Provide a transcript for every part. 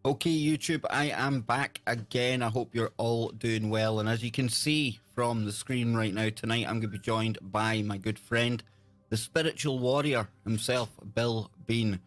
Okay, YouTube, I am back again. I hope you're all doing well. And as you can see from the screen right now, tonight I'm going to be joined by my good friend, the spiritual warrior himself, Bill Bean.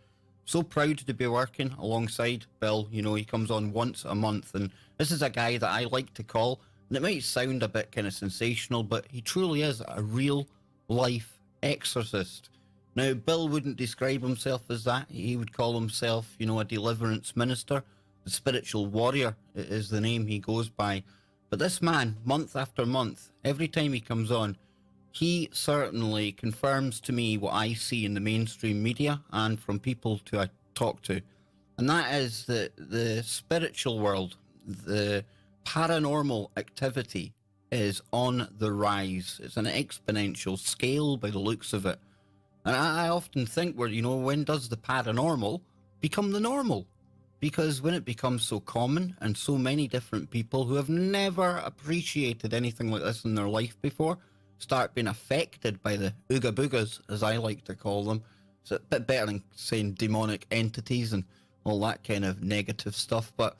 So proud to be working alongside Bill. You know, he comes on once a month, and this is a guy that I like to call, and it might sound a bit kind of sensational, but he truly is a real life exorcist. Now, Bill wouldn't describe himself as that. He would call himself, you know, a deliverance minister. The spiritual warrior is the name he goes by. But this man, month after month, every time he comes on, he certainly confirms to me what I see in the mainstream media and from people I talk to. And that is that the spiritual world, the paranormal activity is on the rise. It's an exponential scale by the looks of it. And I often think, when does the paranormal become the normal? Because when it becomes so common and so many different people who have never appreciated anything like this in their life before start being affected by the ooga boogas, as I like to call them. It's a bit better than saying demonic entities and all that kind of negative stuff. But,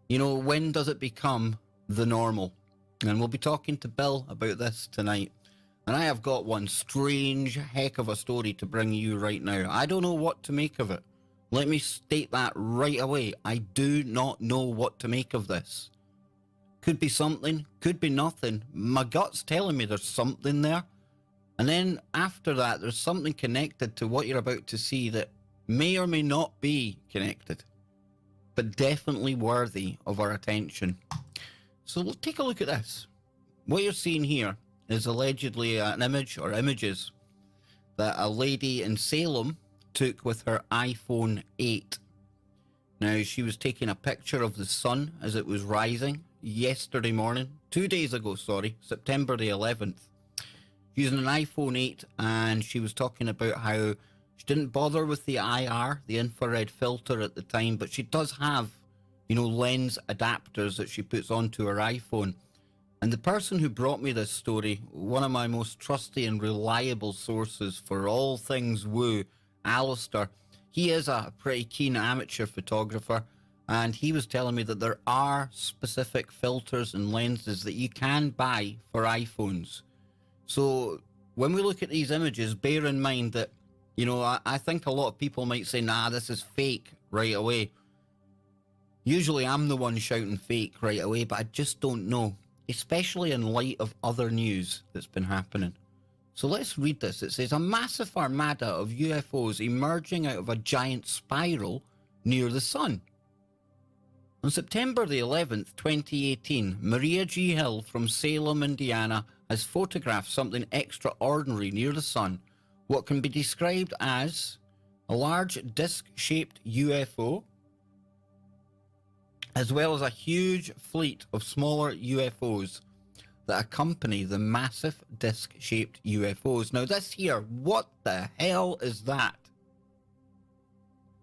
when does it become the normal? And we'll be talking to Bill about this tonight. And I have got one strange heck of a story to bring you right now. I don't know what to make of it. Let me state that right away. I do not know what to make of this. Could be something, could be nothing. My gut's telling me there's something there. And then after that, there's something connected to what you're about to see that may or may not be connected, but definitely worthy of our attention. So we'll take a look at this. What you're seeing here is allegedly an image or images that a lady in Salem took with her iPhone 8. Now, she was taking a picture of the sun as it was rising yesterday morning, 2 days ago, September the 11th, using an iPhone 8, and she was talking about how she didn't bother with the IR, the infrared filter at the time, but she does have, lens adapters that she puts onto her iPhone. And the person who brought me this story, one of my most trusty and reliable sources for all things woo, Alistair, he is a pretty keen amateur photographer, and he was telling me that there are specific filters and lenses that you can buy for iPhones. So when we look at these images, bear in mind that, I think a lot of people might say, nah, this is fake right away. Usually I'm the one shouting fake right away, but I just don't know, especially in light of other news that's been happening. So let's read this. It says, a massive armada of UFOs emerging out of a giant spiral near the sun. On September the 11th, 2018, Maria G. Hill from Salem, Indiana, has photographed something extraordinary near the sun, what can be described as a large disc-shaped UFO, as well as a huge fleet of smaller UFOs that accompany the massive disc-shaped UFOs. Now this here, what the hell is that?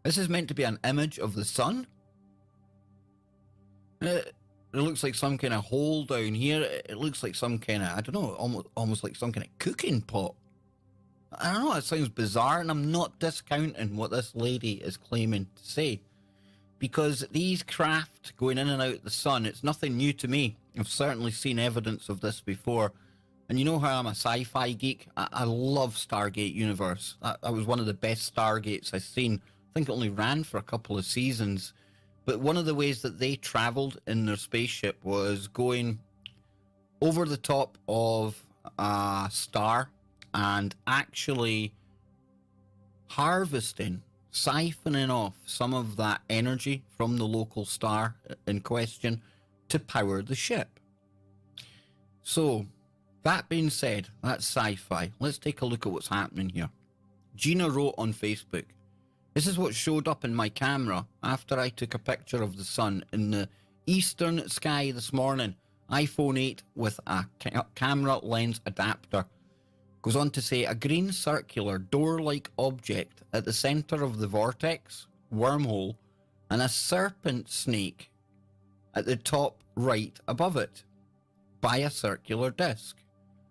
This is meant to be an image of the sun? It looks like some kind of hole down here. It looks like some kind of, I don't know, almost like some kind of cooking pot. I don't know, it sounds bizarre, and I'm not discounting what this lady is claiming to say. Because these craft going in and out the sun, it's nothing new to me. I've certainly seen evidence of this before. And you know how I'm a sci-fi geek? I love Stargate Universe. That was one of the best Stargates I've seen. I think it only ran for a couple of seasons. But one of the ways that they traveled in their spaceship was going over the top of a star and actually harvesting, siphoning off some of that energy from the local star in question to power the ship. So, that being said, that's sci-fi. Let's take a look at what's happening here. Gina wrote on Facebook, this is what showed up in my camera after I took a picture of the sun in the eastern sky this morning. iPhone 8 with a camera lens adapter. Goes on to say, a green circular door-like object at the center of the vortex, wormhole, and a serpent snake at the top right above it, by a circular disc.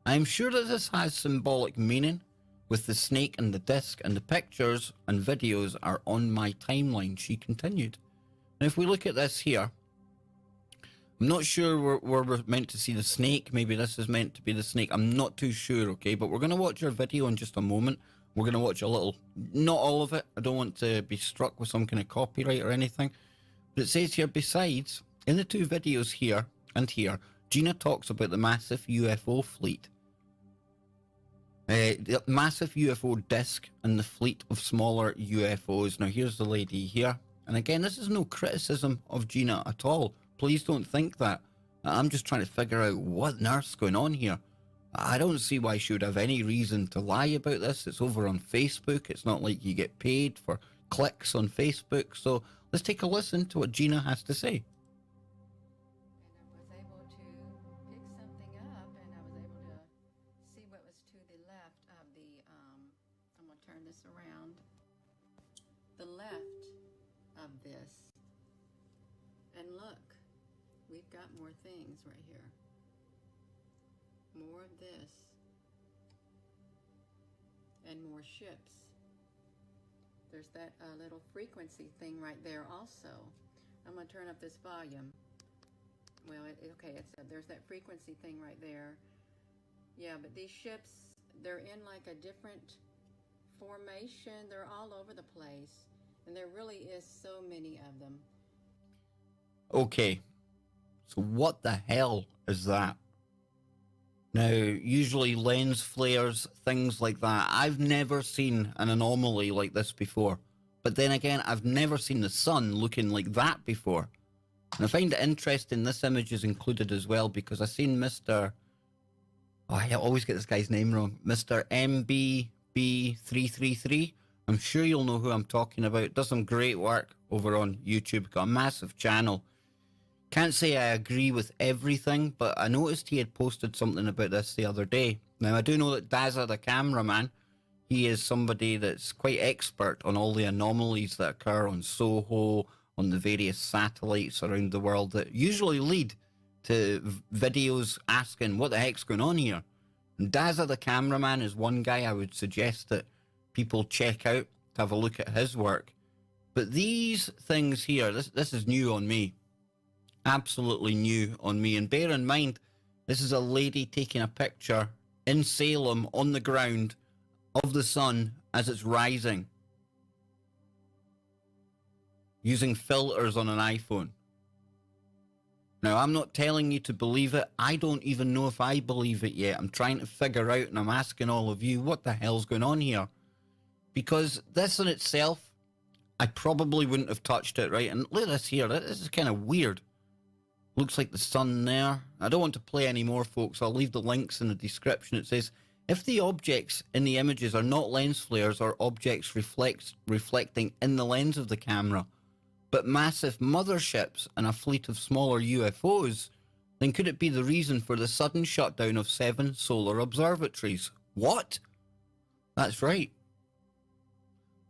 I am sure that this has symbolic meaning, with the snake and the disc, and the pictures and videos are on my timeline, she continued. And if we look at this here, I'm not sure where we're meant to see the snake. Maybe this is meant to be the snake. I'm not too sure, okay? But we're going to watch our video in just a moment. We're going to watch a little, not all of it. I don't want to be struck with some kind of copyright or anything. But it says here, besides, in the two videos here and here, Gina talks about the massive UFO fleet. The massive UFO disc and the fleet of smaller UFOs. Now, here's the lady here. And again, this is no criticism of Gina at all. Please don't think that. I'm just trying to figure out what on earth's going on here. I don't see why she would have any reason to lie about this. It's over on Facebook. It's not like you get paid for clicks on Facebook. So let's take a listen to what Gina has to say. And I was able to pick something up, and I was able to see what was to the left of the, I'm going to turn this around, the left of this. And look, we've got more things right here. More of this. And more ships. There's that little frequency thing right there also. I'm going to turn up this volume. Well, there's that frequency thing right there. Yeah, but these ships, they're in like a different formation. They're all over the place. And there really is so many of them. Okay, so what the hell is that? Now, usually lens flares, things like that. I've never seen an anomaly like this before. But then again, I've never seen the sun looking like that before. And I find it interesting this image is included as well because I've seen Mr. Oh, I always get this guy's name wrong. Mr. MBB333. I'm sure you'll know who I'm talking about. Does some great work over on YouTube. Got a massive channel. Can't say I agree with everything, but I noticed he had posted something about this the other day. Now, I do know that Dazza, the cameraman, he is somebody that's quite expert on all the anomalies that occur on Soho, on the various satellites around the world that usually lead to videos asking, what the heck's going on here? And Dazza, the cameraman, is one guy I would suggest that people check out to have a look at his work. But these things here, this is new on me. Absolutely new on me. And bear in mind, this is a lady taking a picture in Salem on the ground of the sun as it's rising, using filters on an iPhone. Now, I'm not telling you to believe it. I don't even know if I believe it yet. I'm trying to figure out, and I'm asking all of you, what the hell's going on here? Because this in itself, I probably wouldn't have touched it, right? And look at this here. This is kind of weird. Looks like the sun there. I don't want to play any more, folks. I'll leave the links in the description. It says, if the objects in the images are not lens flares or objects reflecting in the lens of the camera, but massive motherships and a fleet of smaller UFOs, then could it be the reason for the sudden shutdown of 7 solar observatories? What? That's right.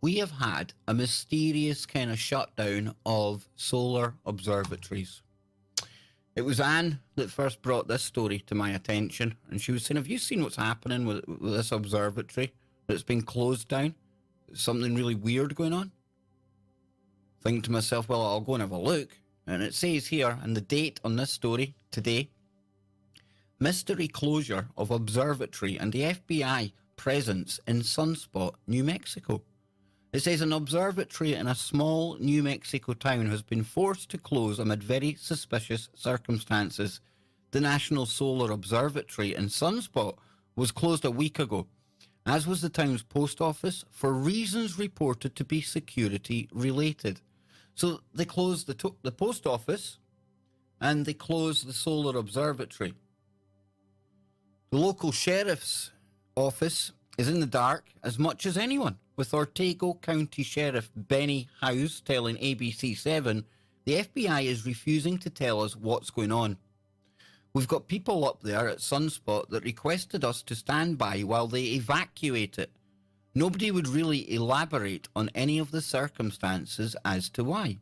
We have had a mysterious kind of shutdown of solar observatories. It was Anne that first brought this story to my attention, and she was saying, have you seen what's happening with this observatory that's been closed down? Something really weird going on? Thinking to myself, well, I'll go and have a look. And it says here, and the date on this story, today, mystery closure of observatory and the FBI presence in Sunspot, New Mexico. It says an observatory in a small New Mexico town has been forced to close amid very suspicious circumstances. The National Solar Observatory in Sunspot was closed a week ago, as was the town's post office, for reasons reported to be security related. So they closed the post office and they closed the solar observatory. The local sheriff's office is in the dark as much as anyone, with Ortega County Sheriff Benny House telling ABC7 the FBI is refusing to tell us what's going on. We've got people up there at Sunspot that requested us to stand by while they evacuate it. Nobody would really elaborate on any of the circumstances as to why.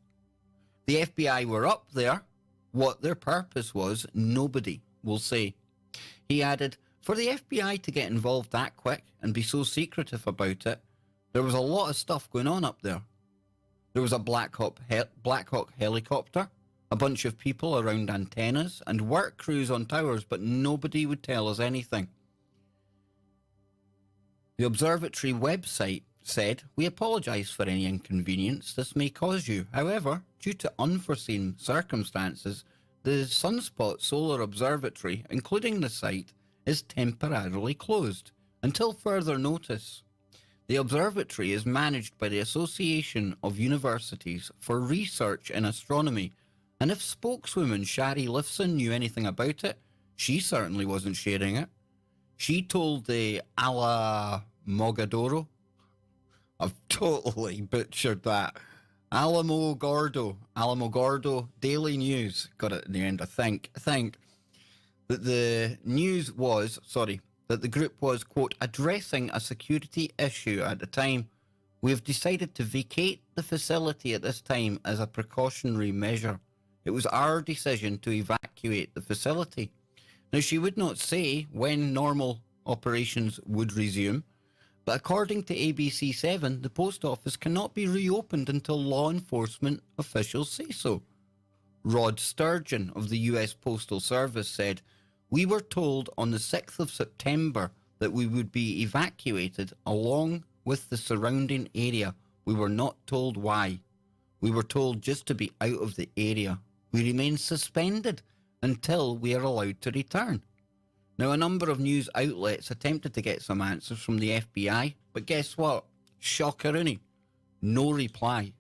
The FBI were up there. What their purpose was, nobody will say. He added, for the FBI to get involved that quick and be so secretive about it, there was a lot of stuff going on up there. There was a Black Hawk helicopter, a bunch of people around antennas, and work crews on towers, but nobody would tell us anything. The observatory website said, "We apologise for any inconvenience this may cause you. However, due to unforeseen circumstances, the Sunspot Solar Observatory, including the site, is temporarily closed until further notice. The observatory is managed by the Association of Universities for Research in Astronomy, and if spokeswoman Shari Lifson knew anything about it, she certainly wasn't sharing it. She told the Alamogordo, I've totally butchered that, Alamogordo Daily News, got it in the end, I think, that the news was, that the group was, quote, addressing a security issue at the time. We have decided to vacate the facility at this time as a precautionary measure. It was our decision to evacuate the facility. Now, she would not say when normal operations would resume, but according to ABC7, the post office cannot be reopened until law enforcement officials say so. Rod Sturgeon of the US Postal Service said, "We were told on the 6th of September that we would be evacuated along with the surrounding area. We were not told why. We were told just to be out of the area. We remain suspended until we are allowed to return." Now, a number of news outlets attempted to get some answers from the FBI, but guess what? Shockeroonie. No reply.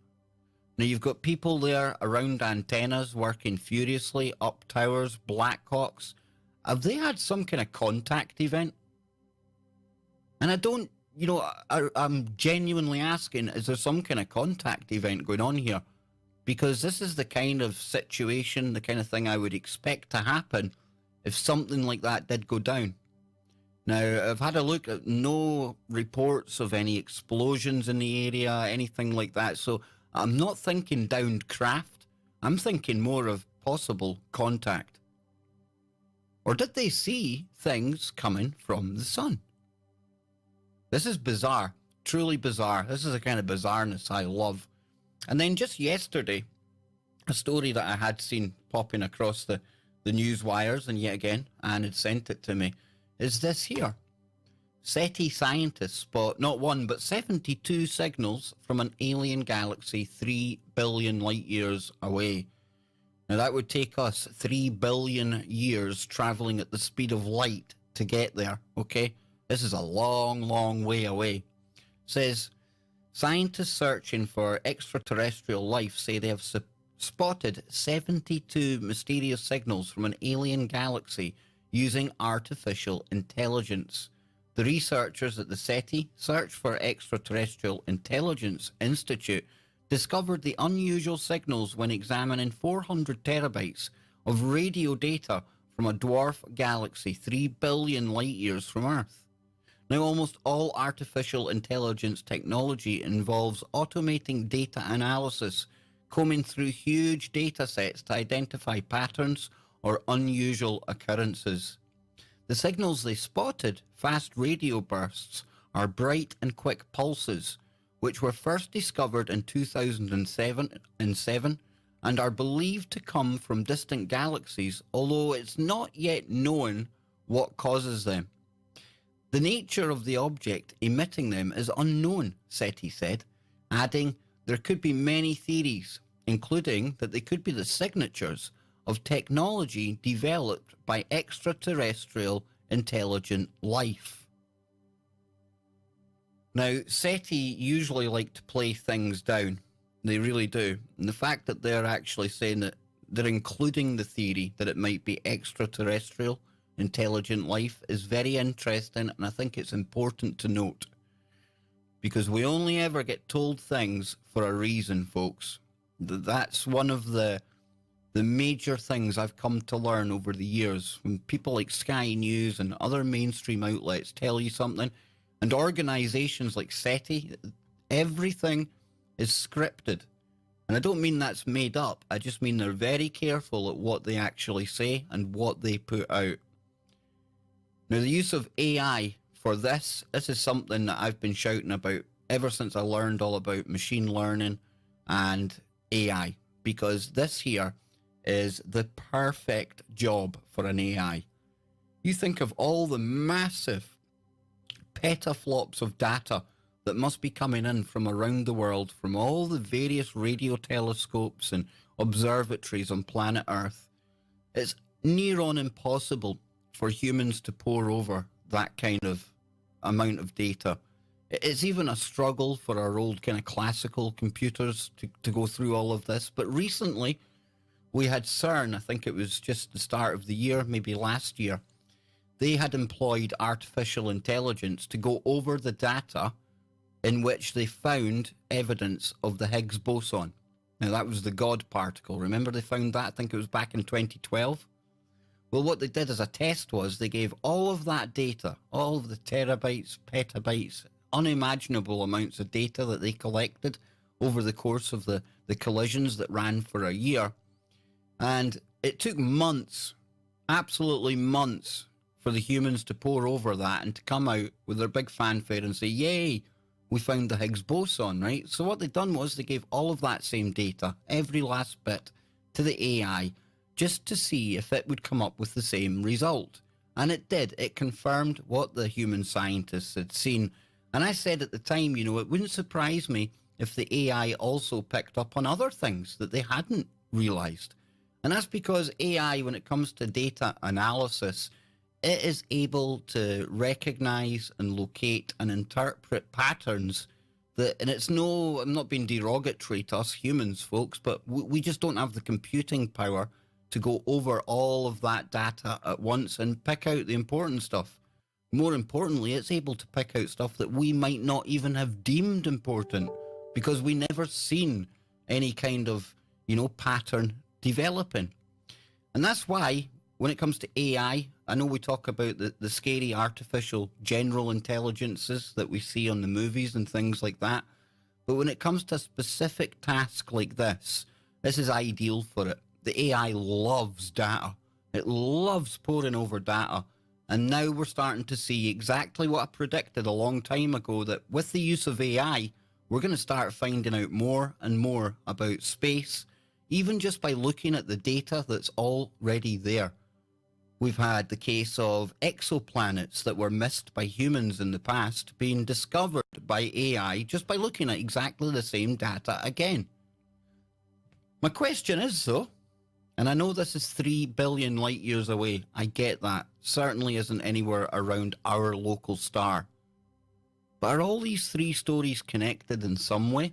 Now, you've got people there around antennas working furiously, up towers, Black Hawks. Have they had some kind of contact event? And I don't, I'm genuinely asking, is there some kind of contact event going on here? Because this is the kind of situation, the kind of thing I would expect to happen if something like that did go down. Now, I've had a look at no reports of any explosions in the area, anything like that. So I'm not thinking downed craft. I'm thinking more of possible contact. Or did they see things coming from the sun? This is bizarre, truly bizarre. This is the kind of bizarreness I love. And then just yesterday, a story that I had seen popping across the news wires, and yet again, Anne had sent it to me, is this here. SETI scientists spot not one, but 72 signals from an alien galaxy 3 billion light years away. Now, that would take us 3 billion years traveling at the speed of light to get there, okay? This is a long, long way away. It says, scientists searching for extraterrestrial life say they have spotted 72 mysterious signals from an alien galaxy using artificial intelligence. The researchers at the SETI, Search for Extraterrestrial Intelligence Institute, discovered the unusual signals when examining 400 terabytes of radio data from a dwarf galaxy 3 billion light years from Earth. Now, almost all artificial intelligence technology involves automating data analysis, combing through huge data sets to identify patterns or unusual occurrences. The signals they spotted, fast radio bursts, are bright and quick pulses, which were first discovered in 2007 and are believed to come from distant galaxies, although it's not yet known what causes them. The nature of the object emitting them is unknown, SETI said, adding, there could be many theories, including that they could be the signatures of technology developed by extraterrestrial intelligent life. Now, SETI usually like to play things down. They really do. And the fact that they're actually saying that they're including the theory that it might be extraterrestrial intelligent life is very interesting, and I think it's important to note. Because we only ever get told things for a reason, folks. That's one of the major things I've come to learn over the years. When people like Sky News and other mainstream outlets tell you something, and organizations like SETI, everything is scripted. And I don't mean that's made up. I just mean they're very careful at what they actually say and what they put out. Now, the use of AI for this is something that I've been shouting about ever since I learned all about machine learning and AI, because this here is the perfect job for an AI. You think of all the massive petaflops of data that must be coming in from around the world, from all the various radio telescopes and observatories on planet Earth. It's near on impossible for humans to pore over that kind of amount of data. It's even a struggle for our old kind of classical computers to go through all of this. But recently, we had CERN, I think it was just the start of the year, maybe last year. They had employed artificial intelligence to go over the data in which they found evidence of the Higgs boson. Now, that was the God particle. Remember they found that? I think it was back in 2012. Well, what they did as a test was they gave all of that data, all of the terabytes, petabytes, unimaginable amounts of data that they collected over the course of the collisions that ran for a year. And it took months, absolutely months, for the humans to pore over that and to come out with their big fanfare and say, yay, we found the Higgs boson, right? So what they'd done was they gave all of that same data, every last bit, to the AI, just to see if it would come up with the same result. And it did. It confirmed what the human scientists had seen. And I said at the time, you know, it wouldn't surprise me if the AI also picked up on other things that they hadn't realized. And that's because AI, when it comes to data analysis, it is able to recognize and locate and interpret patterns that, and it's no, I'm not being derogatory to us humans, folks, but we just don't have the computing power to go over all of that data at once and pick out the important stuff. More importantly, it's able to pick out stuff that we might not even have deemed important because we never seen any kind of, you know, pattern developing. And that's why when it comes to AI, I know we talk about the scary artificial general intelligences that we see on the movies and things like that. But when it comes to a specific task like this is ideal for it. The AI loves data. It loves poring over data. And now we're starting to see exactly what I predicted a long time ago, that with the use of AI, we're going to start finding out more and more about space, even just by looking at the data that's already there. We've had the case of exoplanets that were missed by humans in the past being discovered by AI just by looking at exactly the same data again. My question is, though, and I know this is 3 billion light years away, I get that, certainly isn't anywhere around our local star. But are all these three stories connected in some way?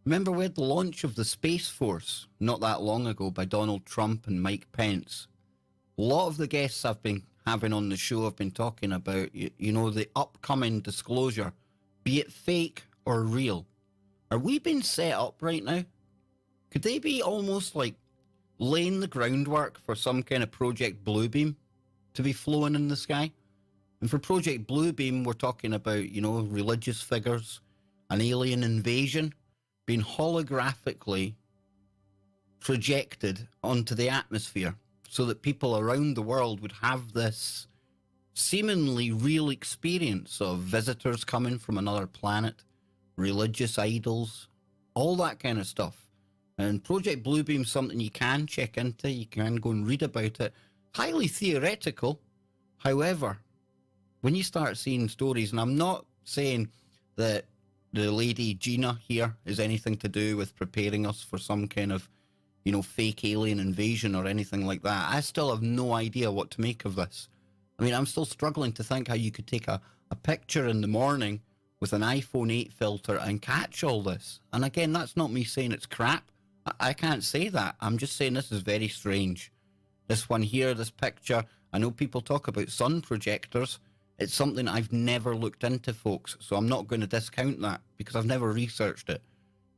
Remember we had the launch of the Space Force not that long ago by Donald Trump and Mike Pence. A lot of the guests I've been having on the show have been talking about, you know, the upcoming disclosure, be it fake or real. Are we being set up right now? Could they be almost like laying the groundwork for some kind of Project Bluebeam to be flowing in the sky? And for Project Bluebeam, we're talking about, you know, religious figures, an alien invasion being holographically projected onto the atmosphere, so that people around the world would have this seemingly real experience of visitors coming from another planet, religious idols, all that kind of stuff. And Project Bluebeam's something you can check into, you can go and read about it. Highly theoretical. However, when you start seeing stories, and I'm not saying that the lady Gina here is anything to do with preparing us for some kind of, you know, fake alien invasion or anything like that. I still have no idea what to make of this. I mean, I'm still struggling to think how you could take a picture in the morning with an iPhone 8 filter and catch all this. And again, that's not me saying it's crap. I can't say that. I'm just saying this is very strange. This one here, this picture, I know people talk about sun projectors. It's something I've never looked into, folks, so I'm not going to discount that because I've never researched it.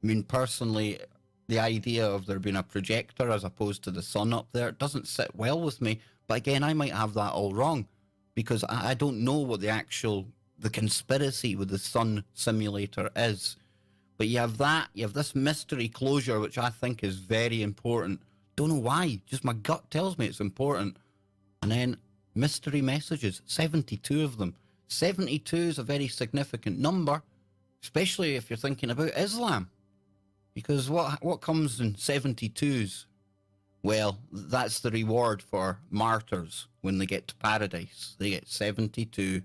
I mean, personally, the idea of there being a projector as opposed to the sun up there doesn't sit well with me. But again, I might have that all wrong because I don't know what the conspiracy with the sun simulator is. But you have that, you have this mystery closure, which I think is very important. Don't know why, just my gut tells me it's important. And then mystery messages, 72 of them. 72 is a very significant number, especially if you're thinking about Islam. Because what comes in 72s? Well, that's the reward for martyrs when they get to paradise. They get 72.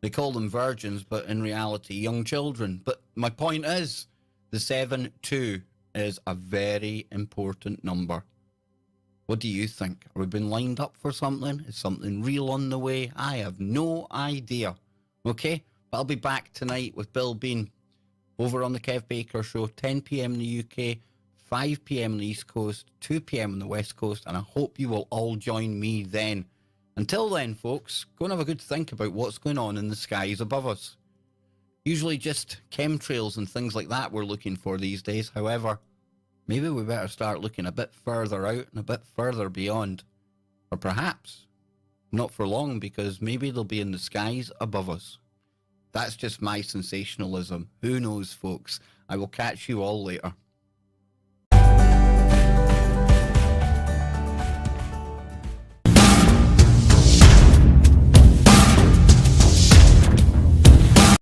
They call them virgins, but in reality, young children. But my point is, the 7-2 is a very important number. What do you think? Are we been lined up for something? Is something real on the way? I have no idea. Okay? But I'll be back tonight with Bill Bean over on the Kev Baker Show, 10 p.m. in the UK, 5 p.m. on the East Coast, 2 p.m. on the West Coast, and I hope you will all join me then. Until then, folks, go and have a good think about what's going on in the skies above us. Usually just chemtrails and things like that we're looking for these days. However, maybe we better start looking a bit further out and a bit further beyond. Or perhaps not for long, because maybe they'll be in the skies above us. That's just my sensationalism. Who knows, folks? I will catch you all later.